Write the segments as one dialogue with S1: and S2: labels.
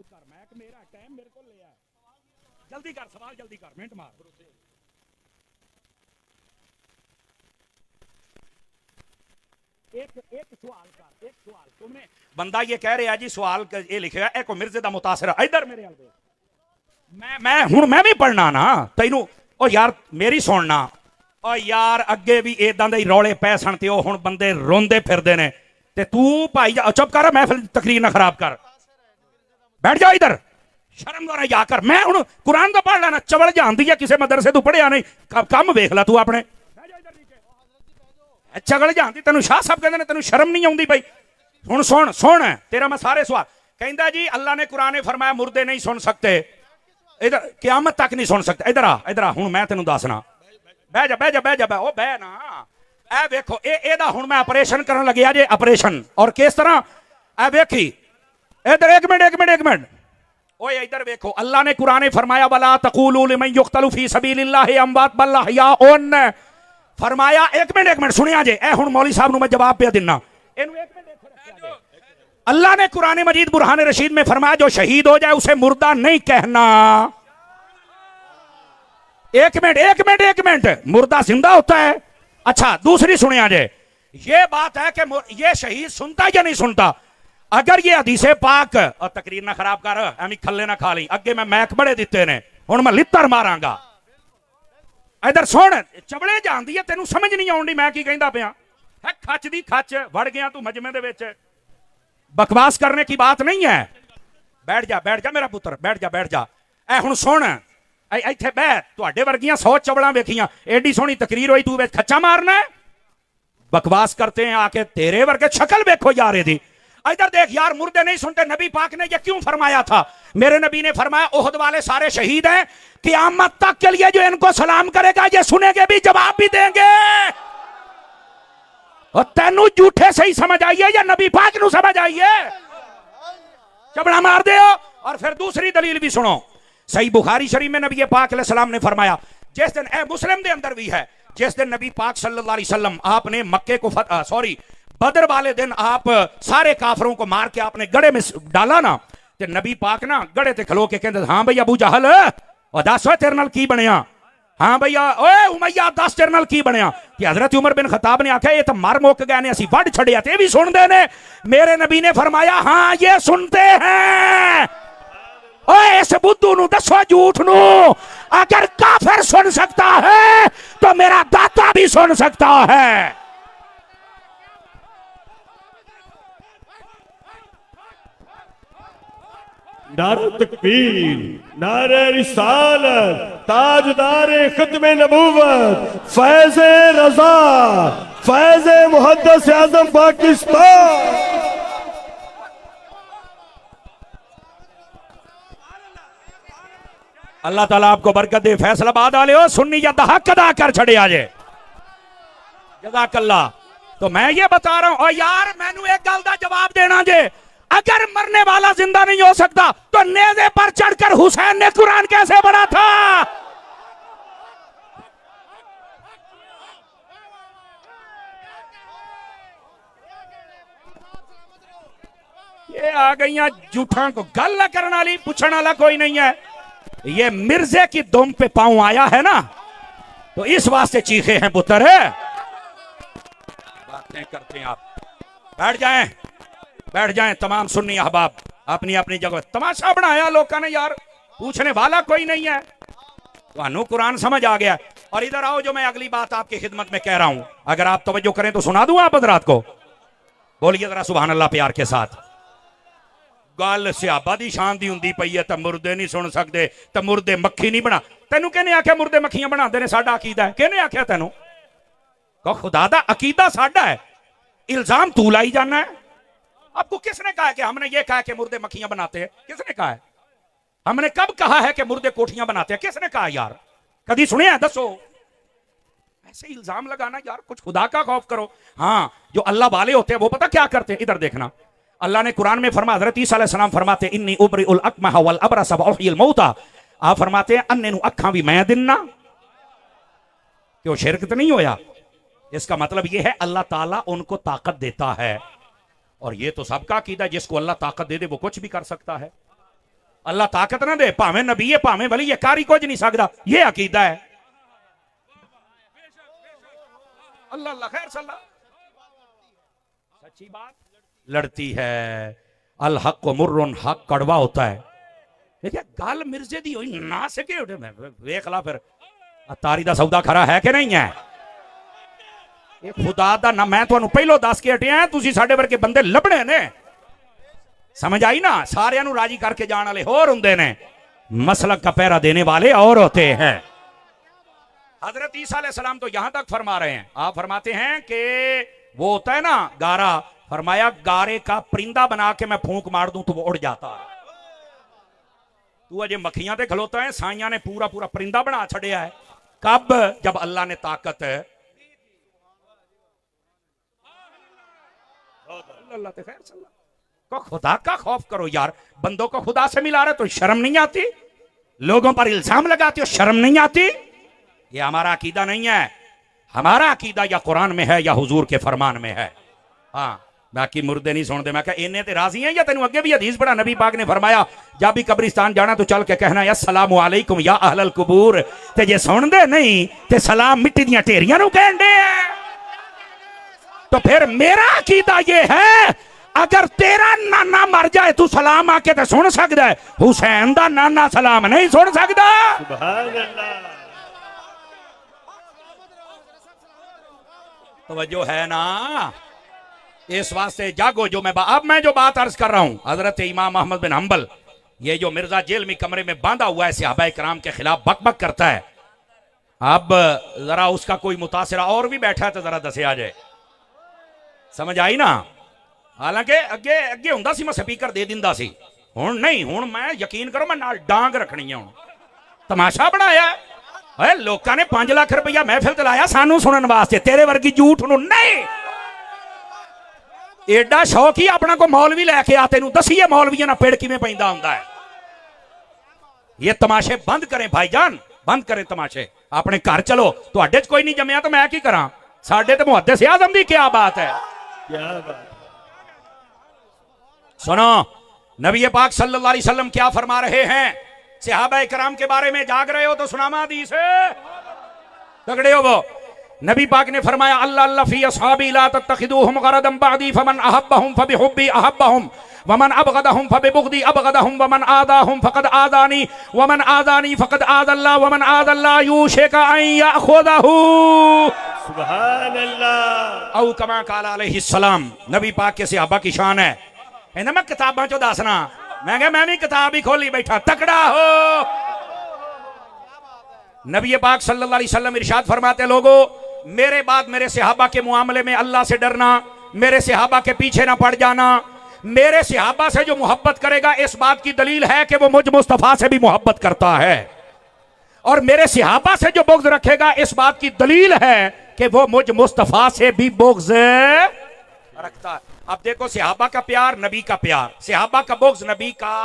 S1: सवाल कर, मैं मेरा टाइम मेरे को लिया, जल्दी कर सवाल, जल्दी कर, मिनट मार। एक सवाल कर, एक सवाल। तुमने बंदा ये कह रहा जी सवाल ये लिखेगा एक मिर्जे दा मुतासिर इधर मेरे हाल मैं हूं मैं भी पढ़ना ना तैनू ओ यार मेरी सुनना ओ यार अगे भी इदां दे रौले पै सन ते ओ हुण बंदे रोंदे फिरदे ने ते तू भाई चुप कर, महफिल तकरीर ना खराब कर, बैठ जा इधर, शर्म ना जा कर। मैं हुण कुरान दा पढ़ लेना, चवल जानदी है किसी मदरसे तू पढ़िया नहीं, कम वेख ला तू अपने, चगल जानती तेन शाह साहब कहते तेन शर्म नहीं आती भाई। हुण सुन सुन तेरा मैं सारे सवाल कहता जी अल्लाह ने कुरान ने फरमाया मुर्दे नहीं सुन सकते, इधर क़यामत तक नहीं सुन सकते। इधर आ हुण मैं तेन दसना, बह जा बह जा बह जा बह ओ बह ना। ए वेखो एदा हुण मैं ऑपरेशन करन लग्या जे, ऑपरेशन और किस तरह ए वेखी इधर एक मिनट ओए इधर वेखो अल्लाह ने कुरान ने फरमाया वला तक़ूलू लिमन युक़तलु फी सबीलिल्लाहि अमवात बल अहयाउन, फरमाया एक मिनट सुनिया जे ए हुण मौली साहब मैं जवाब पे देना। अल्लाह ने कुरान मजीद बुरहान रशीद में फरमाया जो शहीद हो जाए उसे मुर्दा नहीं कहना। एक मिनट मुर्दा जिंदा होता है। अच्छा दूसरी सुनिया जे ये बात है कि ये शहीद सुनता या नहीं सुनता। अगर ये हदीसे पाक और तकरीर ना खराब कर, एवं खल्ले ना खा ली, अगे मैं मैक बड़े दिते ने हुण मैं लित्तर मारांगा। इधर सुन चबड़े जानदी है तेनू समझ नहीं आउंदी मैं की कहंदा पिया है, खच दी खच वड़ गया तू मजमे दे विच, बकवास करने की बात नहीं है। बैठ जा मेरा पुत्र, बैठ जा ए हुण सुन इत्थे बह, तुहाडे वर्गियां 100 चवड़ां वेखियां, एडी सोहनी तकरीर होई तू विच खच्चा मारना है, बकवास करते हैं आके, तेरे वर्गे शक्ल वेखो यार इहदी। इधर देख यार मुर्दे नहीं सुनते, नबी पाक ने ये क्यों फरमाया था? मेरे नबी ने फरमाया ओहद वाले सारे शहीद हैं, क़यामत तक के लिए जो इनको सलाम करेगा ये सुनेंगे भी जवाब भी देंगे। और तेनू झूठे से ही समझ आइए या नबी पाक नू समझ आइए, चबड़ा मार दे। और फिर दूसरी दलील भी सुनो, सही बुखारी शरीफ में नबी पाक अलैहिस्सलाम ने फरमाया जिस दिन मुस्लिम दे अंदर भी है, जिस दिन नबी पाक सल्लल्लाहु अलैहि वसल्लम आपने मक्के को बदर वाले दिन आप सारे काफरों को मार के आपने गड़े में डाला ना, ते नबी पाक ना गड़े ते खलो के कहते हाँ भैया अबू जहल और दस तेरे नाल की बनया, हाँ भैया ओए उमैया दस तेरे नाल की बनया। कि हजरत उमर बिन खताब ने आख्या ये तो मर मुक गए ने, असी वढ़ छड़िया ते भी सुनते ने। मेरे नबी ने फरमाया हाँ ये सुनते हैं। ओए इस बुद्धू नू दसो झूठ नू, अगर काफिर सुन सकता है तो मेरा दाता भी सुन सकता है।
S2: नारे तकबीर, नारे रिसालत, ताजदार खत्मे नबूवत, फैज़े रज़ा, फैज़े मुहद्दिस आज़म पाकिस्तान।
S1: अल्लाह ताला आपको बरकत दे, फैसलाबाद वाले हो सुन्नी या हक अदा कर छड़े आज जज़ाकल्लाह। तो मैं ये बता रहा हूं और यार मैनू एक गल दा जवाब देना जे, अगर मरने वाला जिंदा नहीं हो सकता तो नेज़े पर चढ़कर हुसैन ने कुरान कैसे पढ़ा था? ये आ गई झूठा को गल करने वाली, पूछने वाला कोई नहीं है। ये मिर्जे की दुम पे पांव आया है ना, तो इस वास्ते चीखे हैं पुत्र है। बातें करते हैं आप, बैठ जाएं तमाम सुन्नी अहबाब अपनी अपनी जगह। तमाशा बनाया लोगों ने यार, पूछने वाला कोई नहीं है। तो कुरान समझ आ गया। और इधर आओ, जो मैं अगली बात आपकी खिदमत में कह रहा हूं, अगर आप तवज्जो करें तो सुना दूं आप हज़रात को। बोलिए जरा सुभान अल्लाह प्यार के साथ। गल सियाबा दी शान दी हुंदी पई है, तो मुर्दे नहीं सुन सकते, तो मुर्दे मक्खी नहीं बना। तेनू कहने आख्या मुर्दे मक्खियां बनाते ने, साडा अकीदा है। कहने आख्या तेनू? कहो खुदा दा अकीदा साडा है, इल्जाम तू लाई जाना है। आपको किसने कहा है कि हमने ये कहा कि मुर्दे मक्खियां बनाते हैं? किसने कहा है? हमने कब कहा है कि मुर्दे कोठियां बनाते हैं? किसने कहा यार? कभी सुने हैं? दसो। ऐसे इल्जाम लगाना यार, कुछ खुदा का खौफ करो। हाँ जो अल्लाह वाले होते हैं वो पता क्या करते हैं? इधर देखना, अल्लाह ने कुरान में फरमाया, हज़रत ईसा अलैहिस्सलाम फरमाते इन्नी उबरिउल अकमह वल अबरस व उहयिल मौता। आप फरमाते हैं अन्ने नू अखां भी मैं दिन्ना। क्यों शिरक तो नहीं होया? इसका मतलब यह है अल्लाह ताला उनको ताकत देता है। और ये तो सबका अकीदा है, जिसको अल्लाह ताकत दे दे वो कुछ भी कर सकता है। अल्लाह ताकत ना दे, भावें नबी है भावें वली है, कारी कुछ नहीं सकता। ये अकीदा है। अल्लाह अल्लाह खैर सल्ला। सच्ची बात लड़ती है। अल हक मुर्रुन, हक कड़वा होता है। देखिए गल मिर्जे दी होई ना सके उठे मैं वेख ला फिर तारी दा सौदा खरा है कि नहीं है। ये खुदा दा ना मैं तुहानू पहलो दस के हटिया, तुसी साडे वर्गे बंदे लभणे ने। समझ आई ना। सारियां नू राजी करके जाने वाले होर हुंदे ने, मसलक का पहरा देने वाले और होते हैं। हजरत ईसा अलैहिस्सलाम तो यहां तक फरमा रहे हैं, आप फरमाते हैं कि वो होता है ना गारा, फरमाया गारे का परिंदा बना के मैं फूंक मार दूं तो वो उड़ जाता है। तू अजे मक्खियां ते खलोता है, साइयां ने पूरा पूरा परिंदा बना छड़िया है। कब? जब अल्लाह ने ताकत अल्लाह ते खैर सल्ला। को खुदा का खौफ करो यार। बंदों को खुदा से मिला रहे तो शर्म नहीं आती? लोगों पर इल्जाम लगाते हो, शर्म नहीं आती? ये हमारा अकीदा नहीं है। हमारा अकीदा या कुरान में है या हुजूर के फरमान में है। हाँ, बाकी मुर्दे नहीं सुनते। मैं कहा इन्हें ते राजी हैं या तेन अगे भी हदीस पढ़ा, नबी पाक ने फरमाया जब भी कब्रिस्तान जाना तो चल के कहना अस्सलामु अलैकुम या अहलल कुबूर। ते जे सुनदे नहीं ते सलाम मिट्टी दियां ढेरियां नूं कहंदे हैं। तो फिर मेरा अकीदा ये है, अगर तेरा नाना मर जाए तू सलाम आके तो सुन सकता है, हुसैन दा नाना सलाम नहीं सुन सकता।
S2: सुभान अल्लाह।
S1: तवज्जो है ना। इस वास्ते जागो। जो अब मैं जो बात अर्ज कर रहा हूं, हजरत इमाम अहमद बिन हंबल, ये जो मिर्जा जेल में कमरे में बांधा हुआ है सहाबा इकराम के खिलाफ बकबक करता है, अब जरा उसका कोई मुतासिरा और भी बैठा है तो जरा दसे आ जाए। समझ आई ना। हालांकि अगे अगे हुंदा सी मैं स्पीकर दे दिंदा सी, हुण नहीं। हुण मैं यकीन करो मैं नाल डांग रखनी है। हुण तमाशा बनाया है लोगों ने। 5 लाख रुपया महफिल ते लाया सानू सुनन वास्ते, तेरे वर्गी झूठ नूं नहीं। एडा शौक ही अपना को मौलवी लैके आ, तेनू दसीए मौलवियां ना पेड़ किवें पैंदा हुंदा है। ये तमाशे बंद करें भाईजान, बंद करें तमाशे। अपने घर चलो। तुहाडे च कोई नहीं जम्मिया तो मैं की करा। साडे ते मुहद्दिस आज़म दी क्या बात है।
S2: क्या बात।
S1: सुनो नबी पाक सल्लल्लाहु अलैहि वसल्लम क्या फरमा रहे हैं सहाबा इकराम के बारे में। जाग रहे हो तो सुनामा हदीस तगड़े हो। वो नबी पाक ने फरमाया अल्लाह अल्लाह फी अस्हाबी ला तत्तखिदूहुम गरदम बादी फमन अहब्बहुम फबिहुब्बी अहब्बहुम वमन अबगदहुम फबिबुगदी अबगदहुम वमन आदाहुम फकद आदानी वमन आदानी फकद आदल्लाह वमन आदल्लाह यूशिका अन याखुदहू।
S2: सुभान अल्लाह।
S1: औ कमा काला अलैहि सलाम। नबी पाक के सहाबा की शान है। इन्हें मैं किताबों चो दसना, मैं क्या मैं भी किताब ही खोली बैठा। तकड़ा हो। नबी पाक सल्लल्लाहु अलैहि वसल्लम इरशाद फरमाते लोगों मेरे बाद मेरे सहाबा के मुआमले में अल्लाह से डरना, मेरे सहाबा के पीछे ना पड़ जाना। मेरे सहाबा से जो मोहब्बत करेगा इस बात की दलील है कि वो मुझ मुस्तफा से भी मोहब्बत करता है, और मेरे सहाबा से जो बुग़्ज़ रखेगा इस बात की दलील है कि वो मुझ मुस्तफा से भी बुग़्ज़ रखता है। अब देखो सहाबा का प्यार, नबी का प्यार, सहाबा का बुग़्ज़, नबी का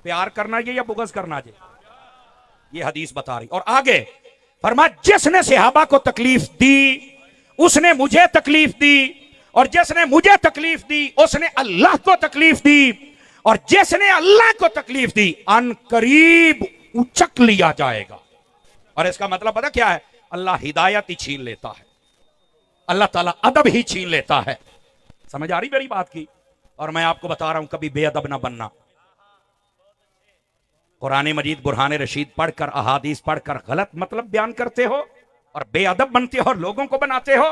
S1: प्यार करना ये या बुग़्ज़ करना ये, ये हदीस बता रही। और आगे फरमा जिसने सहाबा को तकलीफ दी उसने मुझे तकलीफ दी, और जिसने मुझे तकलीफ दी उसने अल्लाह को तकलीफ दी, और जिसने अल्लाह को तकलीफ दी अन करीब उचक लिया जाएगा। और इसका मतलब पता क्या है? अल्लाह हिदायत ही छीन लेता है, अल्लाह ताला अदब ही छीन लेता है। समझ आ रही मेरी बात की? और मैं आपको बता रहा हूं कभी बेअदब ना बनना। कुरान मजीद बुरहान रशीद पढ़कर अहादीस पढ़कर गलत मतलब बयान करते हो और बेअदब बनते हो और लोगों को बनाते हो,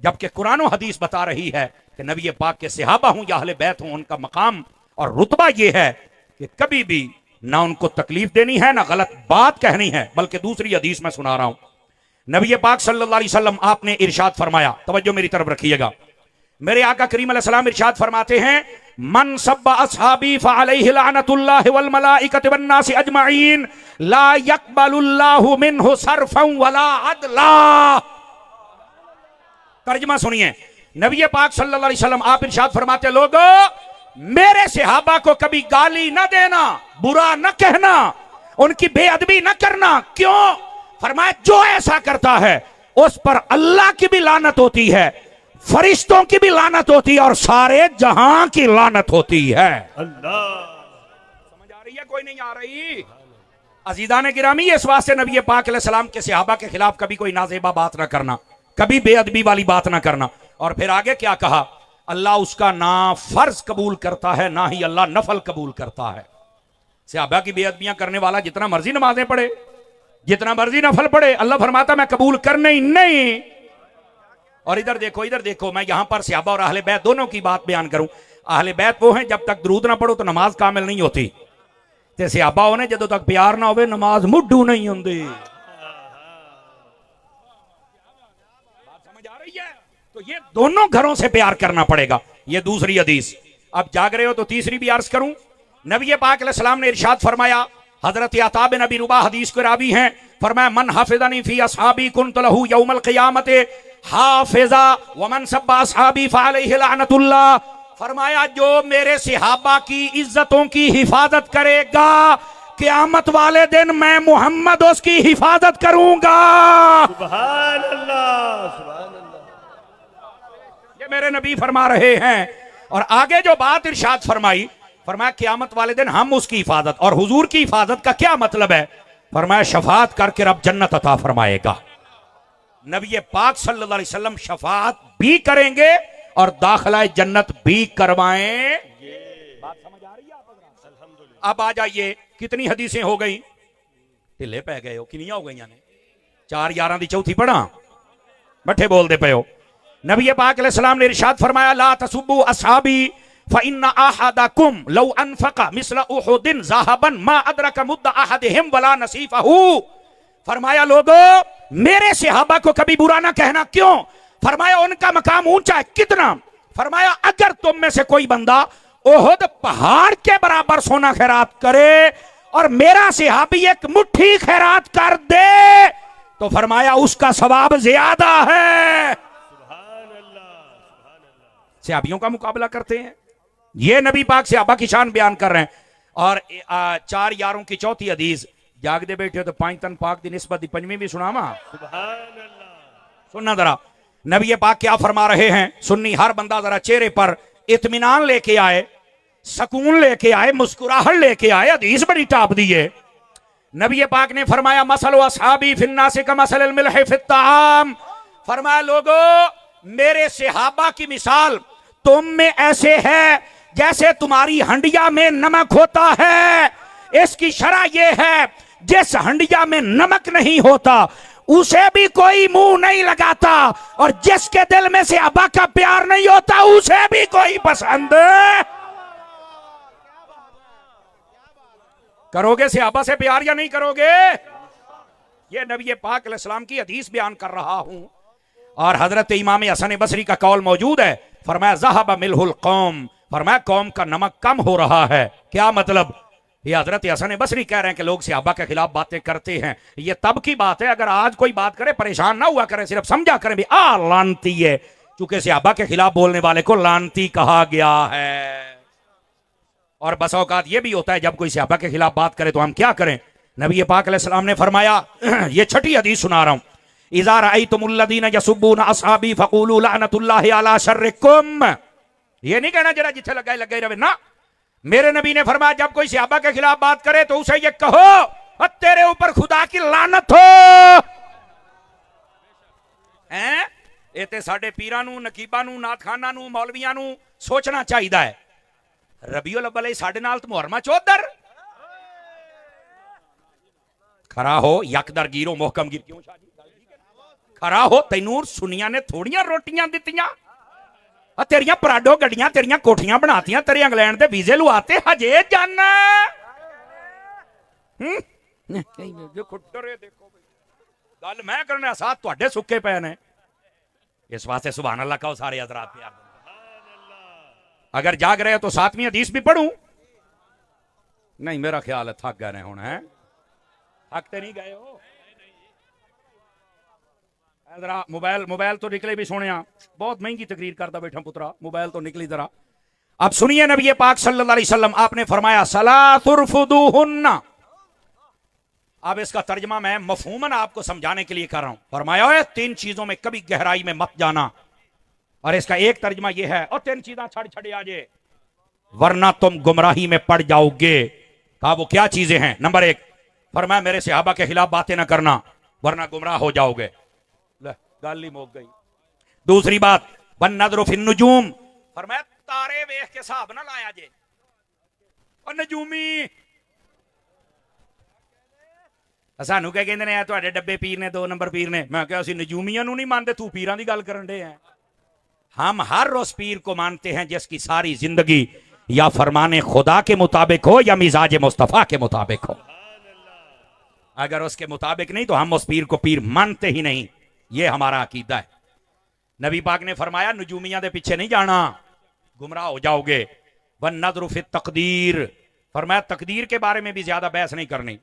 S1: जबकि कुरान और हदीस बता रही है कि नबी पाक के सहाबा हूं या अहले बैत हूं, उनका मकाम और रुतबा यह है कि कभी भी ना उनको तकलीफ देनी है ना गलत बात कहनी है। बल्कि दूसरी हदीस में सुना रहा हूं, नबी पाक सल्लल्लाहु अलैहि वसल्लम आपने इरशाद फरमाया, तवज्जो मेरी तरफ रखिएगा। मेरे आका करीम अलैहिस्सलाम इरशाद फरमाते हैं मन सब्बा अस्हाबी फअलैहि लानतुल्लाहि वल मलाइकति वन नासि अजमईन ला यक़बलुल्लाहु मिन्हु सर्फन वला अदला। तर्जुमा सुनिए, नबी पाक सल्लल्लाहु अलैहि वसल्लम आप इरशाद फरमाते लोगों मेरे सहाबा को कभी गाली न देना, बुरा न कहना, उनकी बेअदबी न करना। क्यों? फरमाया जो ऐसा करता है उस पर अल्लाह की भी लानत होती है, फरिश्तों की भी लानत होती है और सारे जहां की लानत होती है।
S2: अल्लाह
S1: है कोई नहीं आ रही। अजीदा ने गिरामी, इस वास्ते नबी पाक अलैहिस्सलाम के सहाबा के खिलाफ कभी कोई नाजेबा बात ना करना, कभी बेअदबी वाली बात ना करना। और फिर आगे क्या कहा, अल्लाह उसका ना फर्ज कबूल करता है ना ही अल्लाह नफल कबूल करता है। सहाबा की बेअदबियां करने वाला जितना मर्जी नमाजें पढ़े, जितना मर्जी नफल पढ़े, अल्लाह फरमाता मैं कबूल करने ही नहीं। और इधर देखो, मैं यहां पर सहाबा और अहले बैत दोनों की बात बयान करूं। अहले बैत वो हैं जब तक दरूद ना पढ़ो तो नमाज कामिल नहीं होती, ते सहाबा होने जदों तक प्यार ना होवे नमाज मुड्ढू नहीं होंदी। बात समझ आ रही है? तो ये दोनों घरों से प्यार करना पड़ेगा। ये दूसरी हदीस। अब जाग रहे हो तो तीसरी भी अर्ज करूं। नबी पाक अलैहिस्सलाम ने इरशाद फरमाया, हजरत अता बिन अबी रुबा हदीस के रावी हैं, फरमाया मन हाफिज़नी फी अस्हाबी कुन्त लहू यौमल क़ियामत हाफिज़ा व मन सब्बा अस्हाबी फअलैहि लअनतुल्लाह। फरमाया जो मेरे सहाबा की इज्जतों की हिफाजत करेगा, क़यामत वाले दिन मैं मोहम्मद उसकी हिफाजत करूंगा।
S2: सुभान अल्लाह, सुभान अल्लाह।
S1: ये मेरे नबी फरमा रहे हैं। और आगे जो बात इरशाद फरमाई, फरमाया क़यामत वाले दिन हम उसकी हिफाजत। और हुजूर की हिफाजत का क्या मतलब है? फरमाया शफाअत करके रब जन्नत अता फरमाएगा। नबी पाक सल्लल्लाहु अलैहि वसल्लम शफाअत भी करेंगे और दाखिला जन्नत भी करवाएं। बात समझ आ रही है आप? अब आ जाइए, कितनी हदीसें हो गई? ढिले पै गए हो, कितनी हो गई ने? 4 11 दी चौथी पढ़ा, बट्ठे बोलते पे हो। नबी पाक अलैहिस्सलाम ने इरशाद फरमाया ला तसुब्बु असहाबी फइन्ना अहदकुम लौ अनफक़ा मिस्ला उहुदिन ज़हबन मा अदरका मुद्दा अहदिहिम वला नसीफहू। फरमाया लोगों मेरे सहाबा को कभी बुरा ना कहना। क्यों? फरमाया उनका मकाम ऊंचा है। कितना? फरमाया अगर तुम में से कोई बंदा ओहद पहाड़ के बराबर सोना खैरात करे और मेरा सहाबी एक मुट्ठी खैरात कर दे तो फरमाया उसका सवाब ज्यादा है। सहाबियों का मुकाबला करते हैं। ये नबी पाक सहाबा की शान बयान कर रहे हैं। और 4 यारों की चौथी हदीस, जागदे बैठे हो तो 5 तन पाक दी निस्बत दी पंजवीं भी सुनावा। सुनना जरा नबी पाक क्या फरमा रहे हैं। सुन्नी हर बंदा जरा चेहरे पर इत्मीनान लेके आए, सुकून लेके आए, मुस्कुराहट लेके आए। हदीस बड़ी टाप दी है। नबी पाक ने फरमाया मसलु अस्हाबी फिन्नासि कमसलिल मिल्हि फित्ताम। फरमाया लोगों मेरे सहाबा की मिसाल तुम में ऐसे है जैसे तुम्हारी हंडिया में नमक होता है। इसकी शरह यह है जिस हंडिया में नमक नहीं होता उसे भी कोई मुंह नहीं लगाता, और जिसके दिल में से सहाबा का प्यार नहीं होता उसे भी कोई पसंद। करोगे सहाबा से प्यार या नहीं करोगे? ये नबी पाक अलैहिस्सलाम की हदीस बयान कर रहा हूं। और हजरत इमाम हसन बसरी का कौल मौजूद है। फरमाया ज़हब मिलहुल कौम, फरमाया कौम का नमक कम हो रहा है। क्या मतलब? ये हजरत हसन बसरी कह रहे हैं कि लोग सहाबा के खिलाफ बातें करते हैं। ये तब की बात है, अगर आज कोई बात करे परेशान ना हुआ करें, सिर्फ समझा करें भी लानती है, क्योंकि सहाबा के खिलाफ बोलने वाले को लानती कहा गया है। और बस औकात ये भी होता है जब कोई सहाबा के खिलाफ बात करे तो हम क्या करें। नबी पाक अलैहिस्सलाम ने फरमाया, ये छठी हदीस सुना रहा हूं, इज़ा रअयतुमुल्लज़ीना यसुब्बूना अस्हाबी फक़ूलू लअनतुल्लाहि अला शर्रिकुम। ये नहीं कहना जरा जिथे लगे रहे ना। मेरे नबी ने फरमाया जब कोई सहाबा के खिलाफ बात करे तो उसे ये कहो तेरे ऊपर खुदा की लानत हो। हैं ये ते साडे पीरां नूं, नकीबां नूं, नाथखानां नूं, मौलवियां नूं सोचना चाहिए है। रबीउल अव्वल साडे नाल तो मुहर्रमा चौधर खरा हो, यकदर गिरो मोहकम गिर। क्यों शादी खरा हो, तैनूर सुनिया ने थोड़ियां रोटियां दित्तियां, तेरियां पराडो गड्डियां, तेरियां कोठियां बनातियां, तेरे इंग्लैंड दे वीजे लुआते, हजे जाना। गल मैं करना साथ तुहाडे सुक्के पे ने। इस वास्ते सुभान अल्लाह कहो सारे हजरात प्यार। अगर जाग रहे हो तो 7वीं हदीस भी पढ़ूं? नहीं, मेरा ख्याल है थक गए हुण। है थकते नहीं गए हो? जरा मोबाइल तो निकले भी सोने, बहुत महंगी तकरीर करता बैठा पुत्रा, मोबाइल तो निकली जरा। अब सुनिए नबी पाक सल्लल्लाहु अलैहि वसल्लम आपने फरमाया सलातुरफुदुहुन्ना। अब इसका तर्जमा मैं मफहूमन आपको समझाने के लिए कर रहा हूं। फरमाया 3 चीजों में कभी गहराई में मत जाना। और इसका एक तर्जमा यह है, और 3 चीजें छड़ छड़े आजे वरना तुम गुमराही में पड़ जाओगे। कहा वो क्या चीजें हैं? नंबर 1, फरमाया मेरे सहाबा के खिलाफ बातें ना करना वरना गुमराह हो जाओगे। ले, गाली मोक गई। दूसरी बात, वन नजर फिन नुजूम, फरमाया तारे वेख के हिसाब ना लाया जे। और नजूमी सानू क्या कहते हैं, तुहाडे डब्बे पीर ने, 2 नंबर पीर ने। मैं क्या असि नजूमियां नहीं मानते, तू पीरां दी गल करन दे हैं। हम हर उस पीर को मानते हैं जिसकी सारी जिंदगी या फरमाने खुदा के मुताबिक हो या मिजाज मुस्तफा के मुताबिक हो। अगर उसके मुताबिक नहीं तो हम उस पीर को पीर मानते ही नहीं। ये हमारा अकीदा है। नबी पाक ने फरमाया नजूमिया के पीछे नहीं जाना, गुमराह हो जाओगे। वन नज़र फित तकदीर, फरमाया तकदीर के बारे में भी ज्यादा बहस नहीं करनी।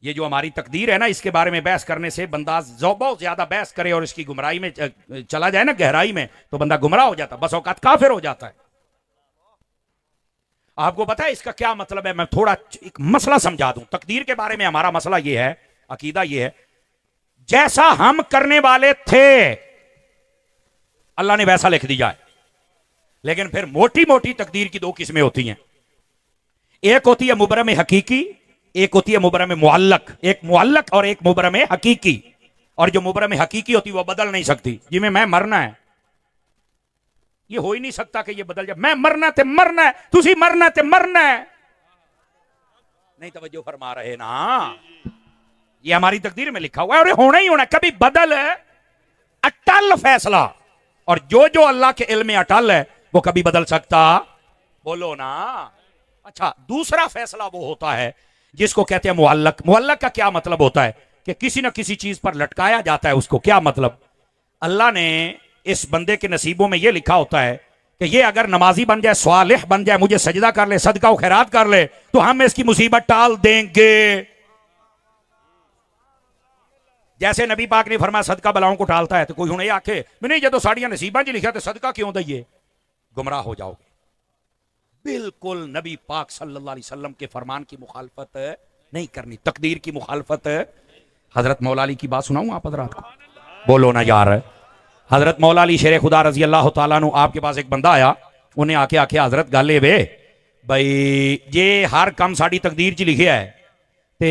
S1: ये जो हमारी तकदीर है ना, इसके बारे में बहस करने से बंदा बहुत ज्यादा बहस करे और इसकी गुमराही में चला जाए ना, गहराई में, तो बंदा गुमराह हो जाता, बस औकात काफिर हो जाता है। आपको पता है इसका क्या मतलब है? मैं थोड़ा एक मसला समझा दूं। तकदीर के बारे में हमारा मसला यह है, अकीदा यह है, जैसा हम करने वाले थे अल्लाह ने वैसा लिख दिया है। लेकिन फिर मोटी मोटी तकदीर की 2 किस्में होती हैं। एक होती है मुबरम हकीकी, एक होती है मुबरम मुअल्लक। एक मुअल्लक और एक मुबरम हकीकी। और जो मुबरम हकीकी होती है वो बदल नहीं सकती। जिसमें मैं मरना है, ये हो ही नहीं सकता कि ये बदल जाए। मैं मरना ते मरना है, तुसी मरना ते मरना है। नहीं तवज्जो फरमा रहे ना? ये हमारी तकदीर में लिखा हुआ है और ये होना ही होना। कभी बदल है, अटल फैसला। और जो जो अल्लाह के इल्म में अटल है वो कभी बदल सकता? बोलो ना। अच्छा, दूसरा फैसला वो होता है जिसको कहते हैं मुअल्लक। मुअल्लक का क्या मतलब होता है? कि किसी ना किसी चीज पर लटकाया जाता है उसको। क्या मतलब? अल्लाह ने इस बंदे के नसीबों में यह लिखा होता है कि ये अगर नमाजी बन जाए, स्वालिह बन जाए, मुझे सजदा कर ले, सदका और खैरात कर ले, तो हम इसकी मुसीबत टाल देंगे। जैसे नबी पाक ने फरमाया सदका बलाओं को टालता है। तो कोई हुणे आखे नहीं, जो साड़ियां नसीबा जी लिखा तो सदका क्यों दइए? गुमराह हो जाओगे। बिल्कुल नबी पाक सल्लल्लाहु अलैहि वसल्लम के फरमान की मुखालफत नहीं करनी, तकदीर की मुखालफत। हजरत मौला अली की बात सुनाऊं आप हजरात को? बोलो ना यार। हजरत मौला अली शेर खुदा रजी अल्लाह तआला अन्हु, आपके पास एक बंदा आया, उन्हें आके आखे हजरत गल वे बई जे हर काम साड़ी तकदीर च लिखे है ते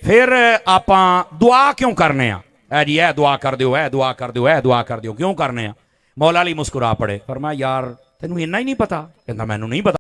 S1: फिर आप दुआ क्यों करने आ? जी है दुआ कर दो, है दुआ कर दो, है दुआ कर दो, क्यों करने आ? मौला अली मुस्कुरा पड़े, फरमाया यार तेनू इन्ना ही नहीं पता? कहता मैनू नहीं पता।